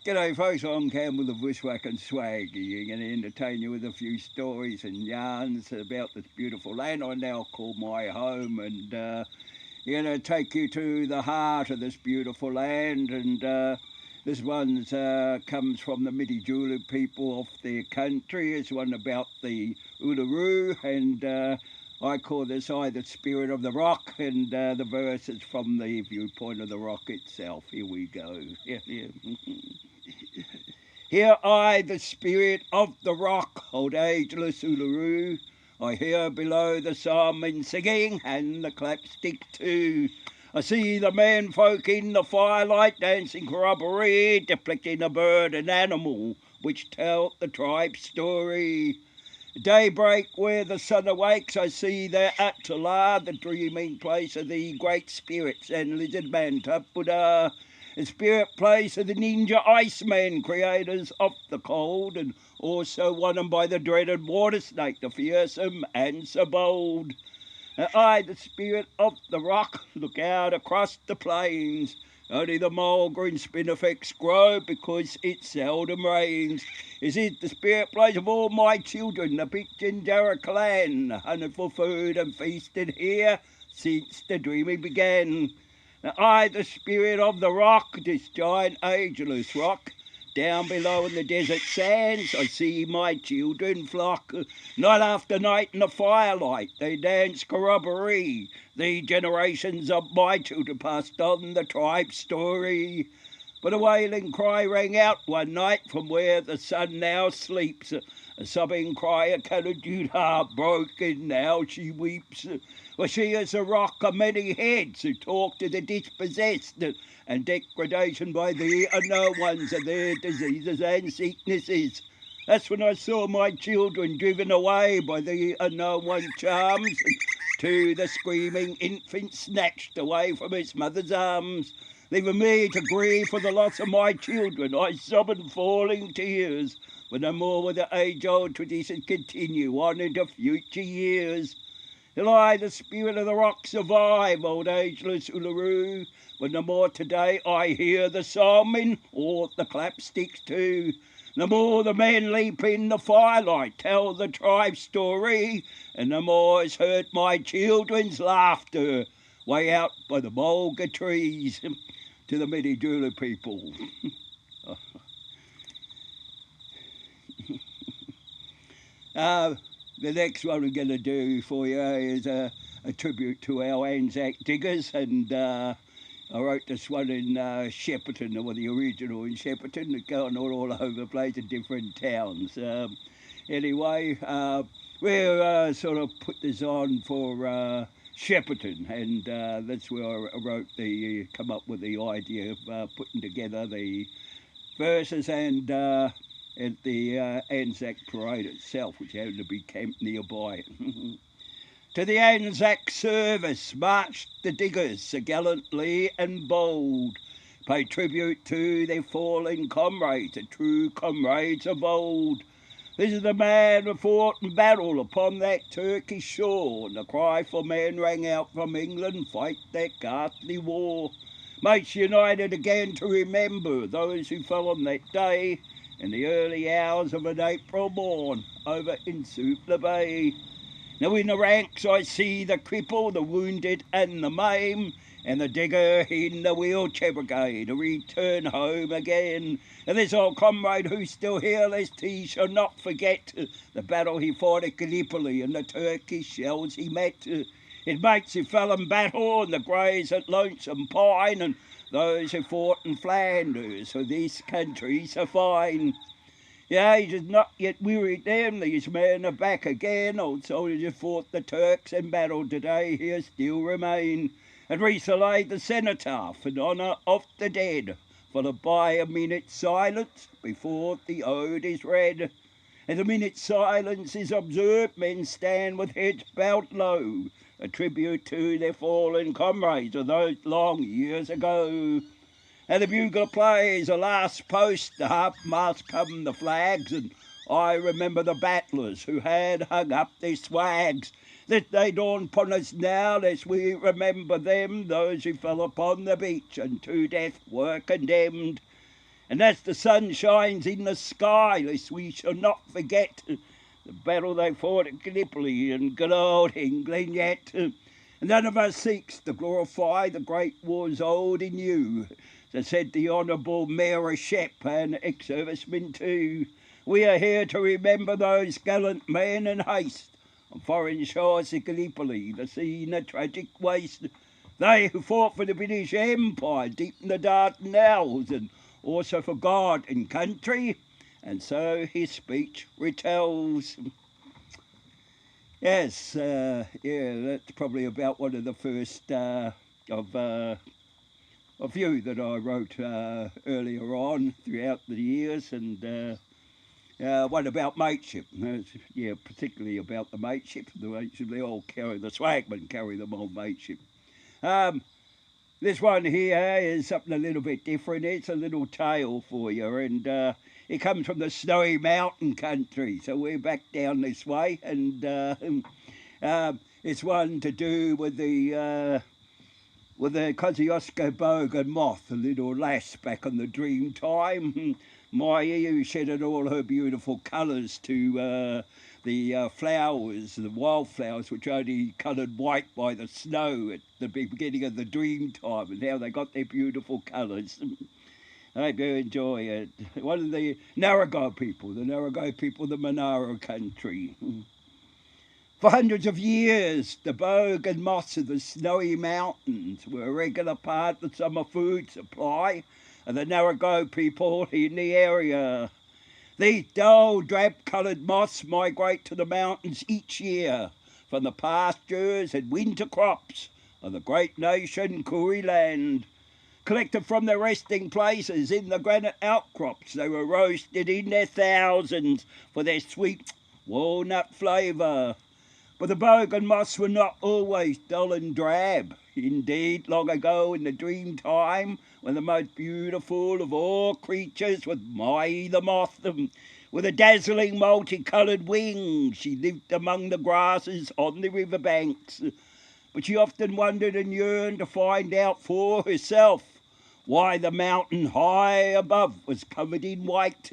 G'day folks, I'm Campbell the Bushwackin Swaggie. I'm going to entertain you with a few stories and yarns about this beautiful land I now call my home, and going to take you to the heart of this beautiful land. And this one comes from the Minsulu people off their country. It's one about the Uluru, and I call this I the spirit of the rock, and the verse is from the viewpoint of the rock itself. Here we go. Hear I the spirit of the rock, old ageless Uluru. I hear below the salmon singing and the clapstick too. I see the men folk in the firelight dancing corroboree, depicting a bird and animal which tell the tribe's story. Daybreak where the sun awakes, I see their Aotearoa, the dreaming place of the great spirits and lizard man Kapunda, the spirit place of the ninja iceman, creators of the cold, and also won by the dreaded water snake, the fearsome and so bold. And I, the spirit of the rock, look out across the plains. Only the mulgreen spinifex grow because it seldom rains. Is it the spirit place of all my children, the Pitjandara clan, hunted for food and feasted here since the dreaming began? Now I, the spirit of the rock, this giant ageless rock, down below in the desert sands, I see my children flock. Night after night in the firelight, they dance corroboree. The generations of my children passed on the tribe's story. But a wailing cry rang out one night from where the sun now sleeps. A sobbing cry, a candid heart broken, now she weeps. For she is a rock of many heads who talk to the dispossessed, and degradation by the unknown ones of their diseases and sicknesses. That's when I saw my children driven away by the unknown one charms, and to the screaming infant snatched away from its mother's arms. Leaving me to grieve for the loss of my children, I sob in falling tears, but no more will the age-old tradition continue on into future years. Till I, the spirit of the rock, survive, old ageless Uluru, but no more today I hear the salmon or the clapsticks too. No more the men leap in the firelight, tell the tribe's story, and no more is heard my children's laughter way out by the mulga trees. To the Minsulu people. The next one I'm going to do for you is a tribute to our ANZAC diggers, and I wrote this one in Shepparton, or the original in Shepparton. It's going all over the place in different towns. Anyway, we'll sort of put this on for Shepparton, and that's where I wrote come up with the idea of putting together the verses and at the ANZAC parade itself, which happened to be camped nearby. To the ANZAC service marched the diggers so gallantly and bold, pay tribute to their fallen comrades, the true comrades of old. This is the man who fought in battle upon that Turkish shore, and the cry for men rang out from England, fight that ghastly war. Mates united again to remember those who fell on that day, in the early hours of an April morn over in Supla Bay. Now in the ranks I see the cripple, the wounded and the maim, and the digger in the wheelchair brigade to return home again. And this old comrade who's still here, lest he shall not forget the battle he fought at Gallipoli and the Turkish shells he met. His mates who fell in battle and the greys at Lonesome Pine, and those who fought in Flanders for this country so fine. The age has not yet wearied them, these men are back again. Old soldiers who fought the Turks in battle today here still remain, and resalade the cenotaph in honour of the dead, followed by a minute's silence before the ode is read. As a minute's silence is observed, men stand with heads bowed low, a tribute to their fallen comrades of those long years ago. And the bugler plays a last post, the half-mast come the flags, and I remember the battlers who had hung up their swags, that they dawn upon us now, lest we remember them, those who fell upon the beach and to death were condemned. And as the sun shines in the sky, lest we shall not forget the battle they fought at Gallipoli and good old England yet. And none of us seeks to glorify the great wars old in you, as said the Honourable Mayor of Shep and ex-servicemen too. We are here to remember those gallant men in haste on foreign shores of Gallipoli, the scene of tragic waste. They who fought for the British Empire deep in the Dardanelles, and also for God and country. And so his speech retells. Yes, that's probably about one of the first of a few that I wrote earlier on throughout the years, and one about mateship. Yeah, particularly about the mateship. They all carry, the swagmen carry them on mateship. This one here is something a little bit different. It's a little tale for you, and it comes from the snowy mountain country. So we're back down this way, and it's one to do with the Kosciuszko bogan moth, a little lass back on the dream time. My EU shedded all her beautiful colours to the flowers, the wildflowers, which only coloured white by the snow at the beginning of the dream time, and now they got their beautiful colours. I hope you enjoy it. One of the Narragaw people, the Monaro country. For hundreds of years, the bogan moths of the snowy mountains were a regular part of the summer food supply of the Narragaw people in the area. These dull, drab-coloured moths migrate to the mountains each year from the pastures and winter crops of the great nation Koori land. Collected from their resting places in the granite outcrops, they were roasted in their thousands for their sweet walnut flavour. But the bogan moths were not always dull and drab. Indeed, long ago in the dream time, when the most beautiful of all creatures was Mai the moth, with a dazzling multicoloured wings, she lived among the grasses on the riverbanks. But she often wondered and yearned to find out for herself why the mountain high above was covered in white.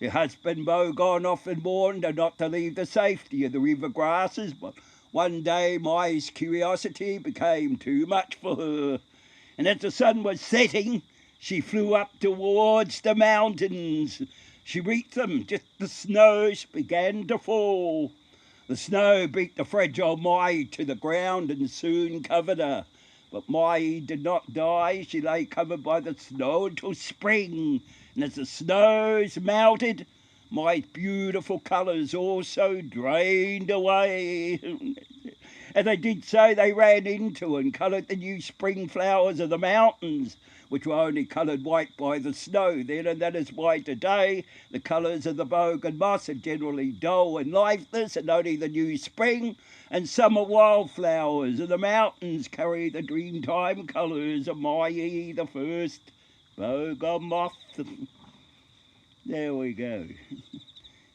Her husband Bogon often warned her not to leave the safety of the river grasses, but one day Mai's curiosity became too much for her, and as the sun was setting, she flew up towards the mountains. She reached them just as the snows began to fall. The snow beat the fragile Mai to the ground and soon covered her. But Mai did not die. She lay covered by the snow until spring. And as the snows melted, Mai's beautiful colours also drained away. As they did so, they ran into and coloured the new spring flowers of the mountains, which were only coloured white by the snow then, and that is why today the colours of the bogan moss are generally dull and lifeless, and only the new spring and summer wildflowers of the mountains carry the dreamtime colours of Mai the first bogan moth. There we go.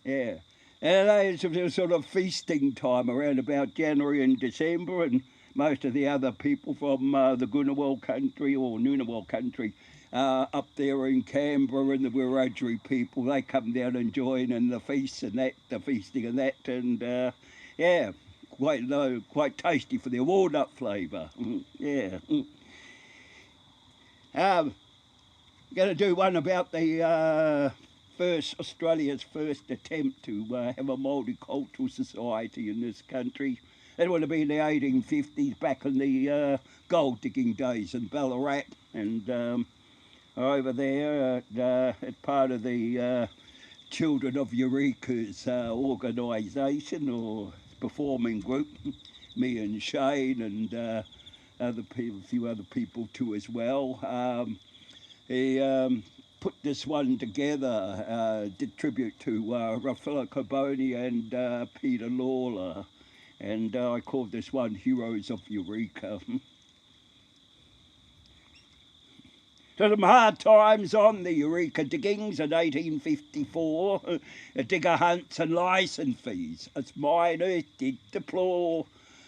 Yeah. And it's a sort of feasting time around about January and December, and most of the other people from the Ngunnawal country or Ngunnawal country up there in Canberra, and the Wiradjuri people, they come down and join in the feasts and that, the feasting and that, and yeah, quite tasty for their walnut flavour. Yeah. I'm going to do one about the Australia's first attempt to have a multicultural society in this country. It would have been the 1850s, back in the gold digging days in Ballarat, and over there at part of the Children of Eureka's organisation or performing group, me and Shane and a few other people too as well. He put this one together, did tribute to Raffaella Carboni and Peter Lawler, and I called this one Heroes of Eureka. So some hard times on the Eureka diggings in 1854, digger hunts and licence fees, as miners did deplore.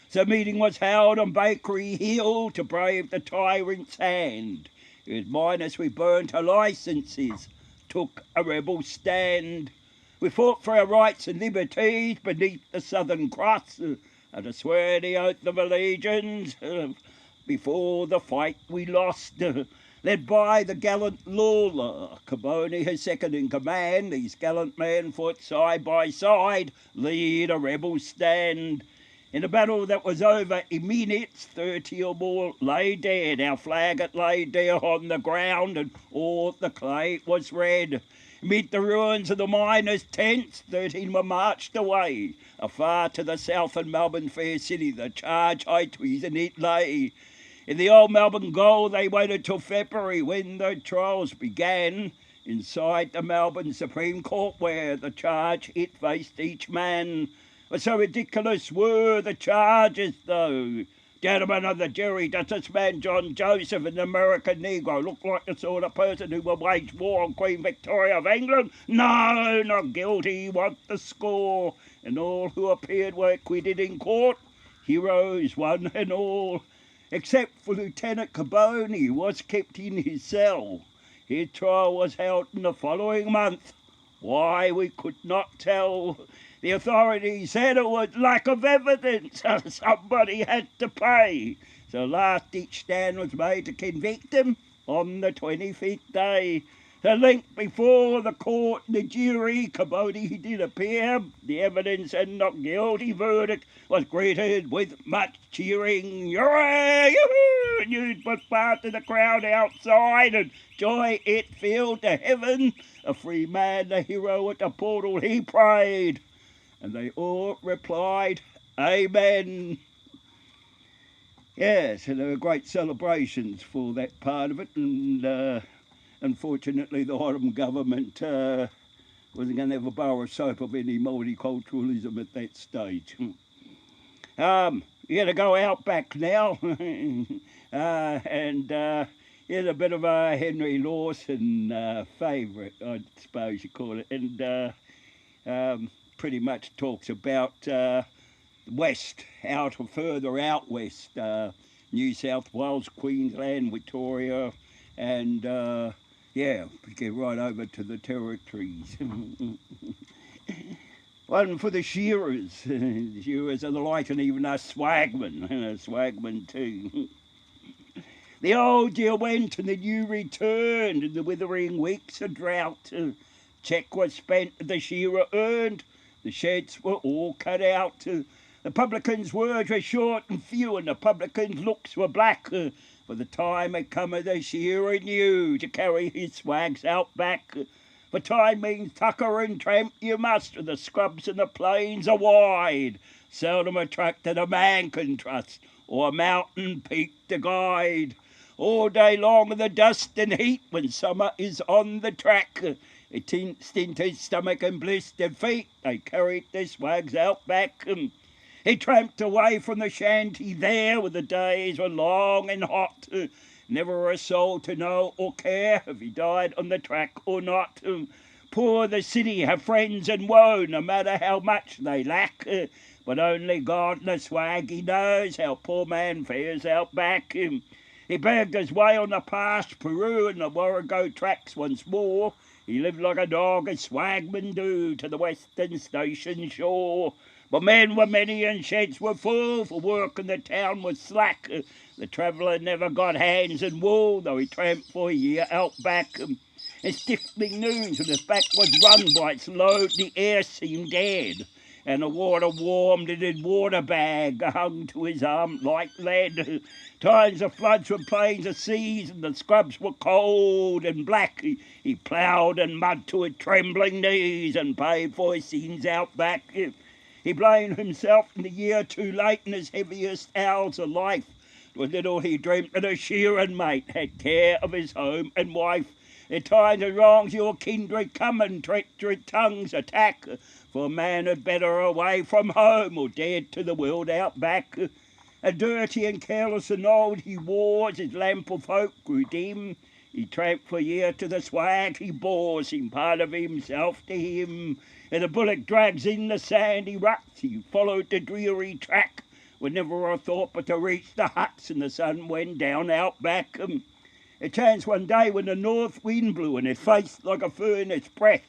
So a meeting was held on Bakery Hill to brave the tyrant's hand. It was miners we burnt our licences, took a rebel stand. We fought for our rights and liberties beneath the Southern Cross, and I swear the oath of allegiance. Before the fight we lost, led by the gallant Lawler, Caboni, his second in command. These gallant men fought side by side, lead a rebel stand. In a battle that was over in minutes, 30 or more lay dead. Our flag it lay there on the ground, and all the clay was red. Amid the ruins of the miners' tents, 13 were marched away. Afar to the south in Melbourne fair city, the charge high treason it lay. In the old Melbourne Gaol they waited till February when the trials began. Inside the Melbourne Supreme Court where the charge it faced each man. But so ridiculous were the charges though. Gentlemen of the jury, does this man John Joseph, an American Negro, look like the sort of person who will wage war on Queen Victoria of England? No, not guilty, want the score. And all who appeared were acquitted in court, heroes one and all. Except for Lieutenant Caboni, who was kept in his cell. His trial was held in the following month. Why, we could not tell. The authorities said it was lack of evidence. Somebody had to pay. So last ditch stand was made to convict him on the 25th day. The link before the court and the jury, Caboni he did appear. The evidence and not guilty verdict was greeted with much cheering. Hooray! Yoo-hoo! News was passed to the crowd outside, and joy it filled to heaven. A free man, the hero at the portal, he prayed. And they all replied, Amen. Yes, and there were great celebrations for that part of it, and unfortunately the Autumn government wasn't going to have a bar of soap of any multiculturalism at that stage. You to go out back now, and here's a bit of a Henry Lawson favourite, I suppose you call it, and pretty much talks about west, further out west, New South Wales, Queensland, Victoria, and yeah, we get right over to the territories. One for the shearers. The shearers are the like, and even us swagmen, swagmen too. The old year went and the new returned, and the withering weeks of drought. Cheque was spent, the shearer earned. The sheds were all cut out. The publican's words were short and few, and the publican's looks were black. For the time had come of the shearer knew to carry his swags out back. For time means tucker and tramp you must, and the scrubs and the plains are wide. Seldom a track that a man can trust, or a mountain peak to guide. All day long in the dust and heat, when summer is on the track, it stinted stomach and blistered feet, they carried their swags out back. He tramped away from the shanty there, where the days were long and hot. Never a soul to know or care if he died on the track or not. Poor the city have friends in woe, no matter how much they lack. But only God and the Swaggie knows how poor man fares out back. He begged his way on the past Peru and the Warrego tracks once more. He lived like a dog, as swagmen do, to the western station shore. But men were many and sheds were full, for work in the town was slack. The traveller never got hands and wool, though he tramped for a year out back. In stiffening noons, when his back was run by its load, the air seemed dead, and the water warmed in his water bag, hung to his arm like lead. Times of floods were plains of seas, and the scrubs were cold and black. He ploughed and mud to his trembling knees, and paid for his sins out back. He blamed himself in the year too late in his heaviest hours of life. 'Twas little he dreamt that a shearing mate had care of his home and wife. In times of wrongs your kindred come and treacherous tongues attack, for a man had better away from home or dead to the world out back. A dirty and careless and old he was, his lamp of hope grew dim. He tramped for a year to the swag he bore, seemed part of himself to him. And the bullock drags in the sandy ruts, he followed the dreary track, with never a thought but to reach the huts, and the sun went down out back. It chanced one day when the north wind blew and it faced like a furnace breath.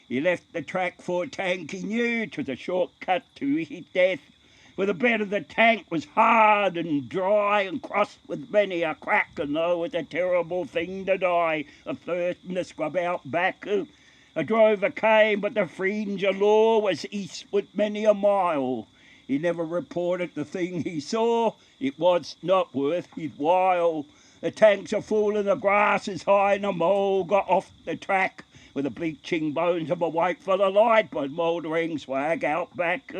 He left the track for a tank he knew 'twas a shortcut to his death. For the bed of the tank was hard and dry and crossed with many a crack, and though it was a terrible thing to die of thirst in the scrub out back, a drover came, but the fringe of law was eastward many a mile. He never reported the thing he saw, it was not worth his while. The tanks are full and the grass is high and the mole got off the track with the bleaching bones of a white fella light by mouldering swag out back.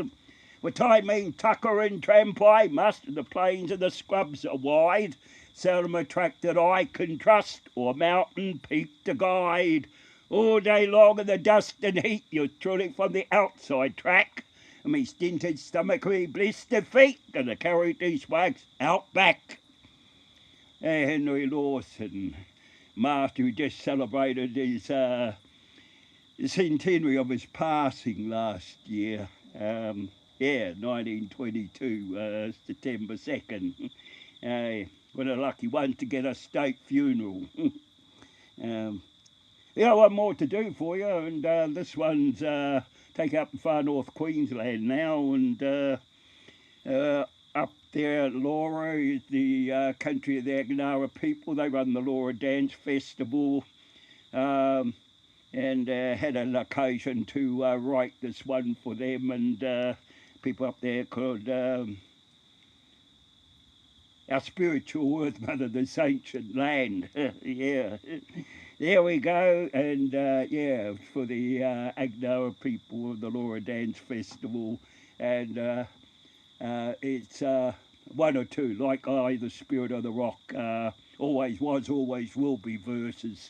With time mean tucker and trampai must, and the plains and the scrubs are wide. Seldom a track that I can trust, or mountain peak to guide. All day long in the dust and heat, you're truly from the outside track. And me stinted stomach, me blistered feet, gonna carry these swags out back. Henry Lawson, master who just celebrated his centenary of his passing last year. 1922, September 2nd. What a lucky one to get a state funeral. One more to do for you, and this one's taken up in far north Queensland now, and up there at Laura is the country of the Aotearoa people. They run the Laura Dance Festival, and had an occasion to write this one for them, and people up there called our spiritual earth mother, this ancient land. Yeah, there we go, and for the Aotearoa people of the Laura Dance Festival, and it's one or two, like I, the spirit of the rock, always was, always will be verses.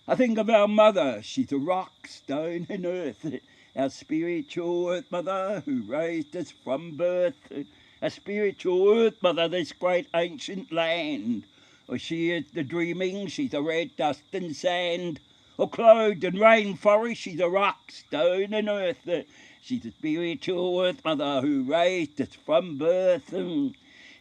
I think of our mother, she's a rock, stone and earth, our spiritual earth mother who raised us from birth, a spiritual earth mother, this great ancient land. Or she is the dreaming, she's a red dust and sand, or clothed in rainforest, she's a rock, stone and earth, she's a spiritual earth mother who raised us from birth. In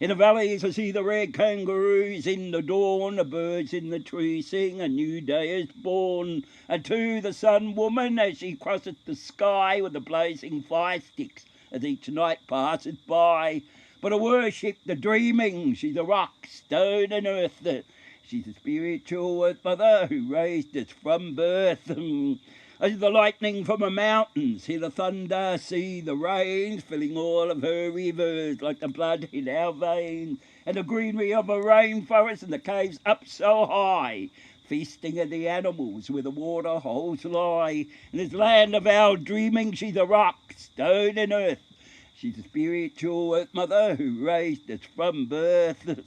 the valleys I see the red kangaroos in the dawn, the birds in the trees sing, a new day is born. And to the sun woman as she crosses the sky with the blazing fire sticks as each night passes by. But I worship the dreaming, she's a rock, stone and earth, she's a spiritual earth mother who raised us from birth. I see the lightning from the mountains, hear the thunder, see the rains, filling all of her rivers like the blood in our veins. And the greenery of a rainforest and the caves up so high, feasting of the animals where the water holes lie. In this land of our dreaming, she's a rock, stone and earth. She's a spiritual earth mother who raised us from birth.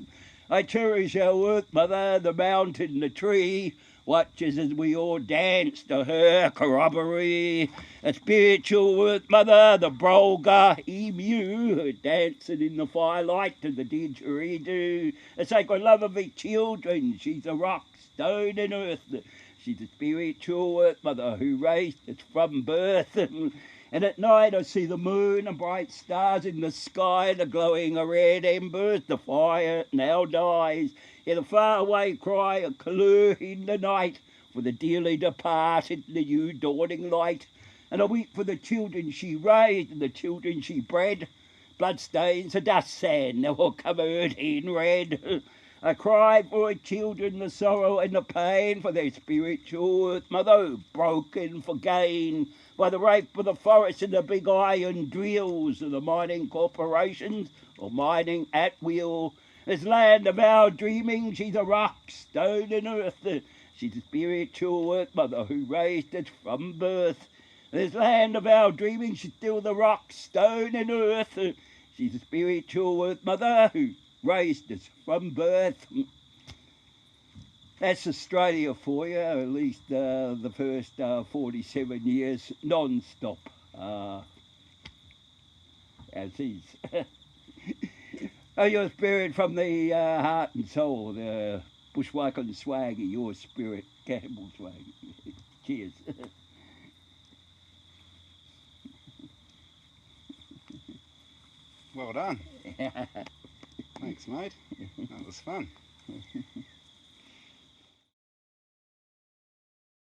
I cherish our earth mother, the mountain, the tree, watches as we all dance to her corroboree. A spiritual earth mother, the brolga emu, dancing in the firelight to the didgeridoo. A sacred love of her children, she's a rock, stone and earth. She's a spiritual earth mother who raised us from birth. And at night I see the moon and bright stars in the sky, the glowing of red embers, the fire now dies. Hear the faraway cry of Kaloo in the night, for the dearly departed in the new dawning light. And I weep for the children she raised and the children she bred. Bloodstains of dust sand now all covered in red. I cry for her children, the sorrow and the pain, for their spiritual earth mother broken for gain. By the rape of the forest and the big iron drills of the mining corporations, or mining at will. This land of our dreaming, she's a rock, stone and earth. She's a spiritual earth mother who raised us from birth. This land of our dreaming, she's still the rock, stone and earth. She's a spiritual earth mother who raised us from birth. That's Australia for you, at least the first 47 years, non-stop, as is. Oh, your spirit from the heart and soul, the Bushwackin Swaggie, your spirit, Campbell Swaggie. Cheers. Well done. Thanks, mate. That was fun.